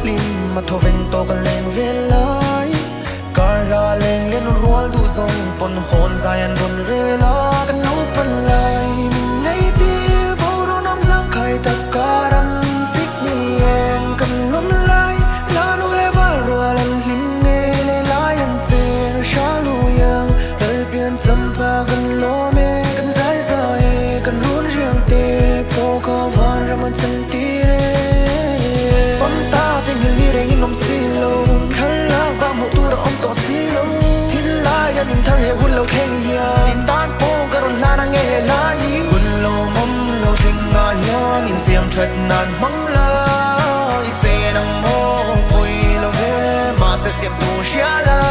lim mà thô vinh to cả lên về lại cả ra lên lên ruột du sông pon hồn dài ăn buồn rê la cái nấu phần lại ngày tia bao đôi năm giang khai tất cả đang xích mi em cần lom lại la nu le va rùa lần lim nghe le lại anh sẽ xa lu yang đời biển sâm pha gần lo mê cần dài dài cần run riêng tê po có van ra mình chân tia phong ta tình hình ly đây nôm xì lâu khăn lá vang một tu đã ôm tổ xì lâu thiên lai anh nhìn thằng hệ hun lâu khen ya nhìn tan po cái run la đang nghe la y hun lâu mắm lâu trình ngài ya nhìn xiêm trật nàn mắng la ít dễ nang mô bồi lâu về mà sẽ xiêm tu xia la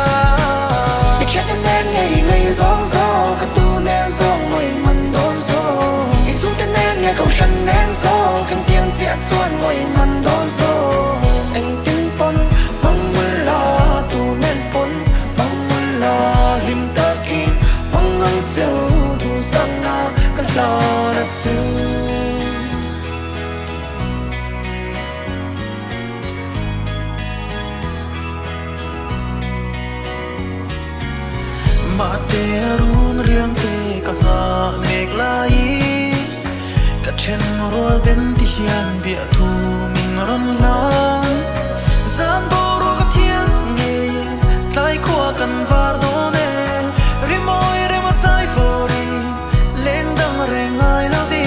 ít chết nên ngày ngày gió gió cái tu nên gió ngồi mình đón gió ít xuống nên nghe câu sân nên gió căng tiếng giết xuân ngồi mình đón gió anh tin pon mong muốn lo tu nên pon mong muốn lo lim ta kim mong ngang dẻo tu sang na cái lo đã chưa mà te run riêng te cả ngã nghẹt lại cả trên ruột đến thì hiền bịa thu mình run lan gian bao ruột cả thiên nghe tay khoa cần var đô nè rimoi rem sai vori lên đằng reng ai la vi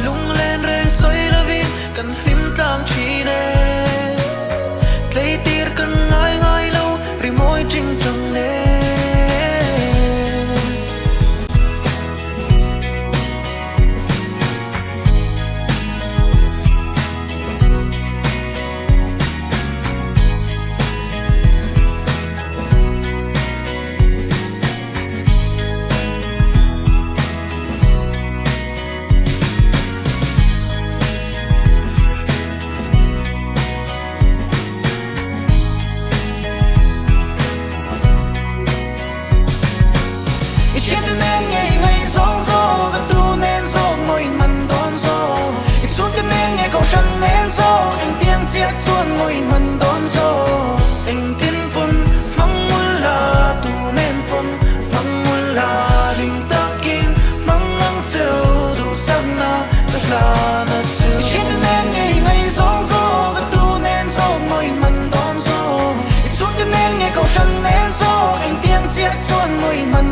lung lên reng soi la vi cần him tang chi nè tay tir cần ngai ngai lâu rimoi chinh trong nè xuân ngồi mình đón gió anh tin pon mong muốn là tu nên pon mong muốn là linh ta kim mong ngang dẻo đủ sang na rất là nát dẻo trên nên ngày ngày gió gió cái tu nên gió ngồi mình đón gió xuống cho nên nghe câu sân nên gió anh tiếng chết xuân ngồi mình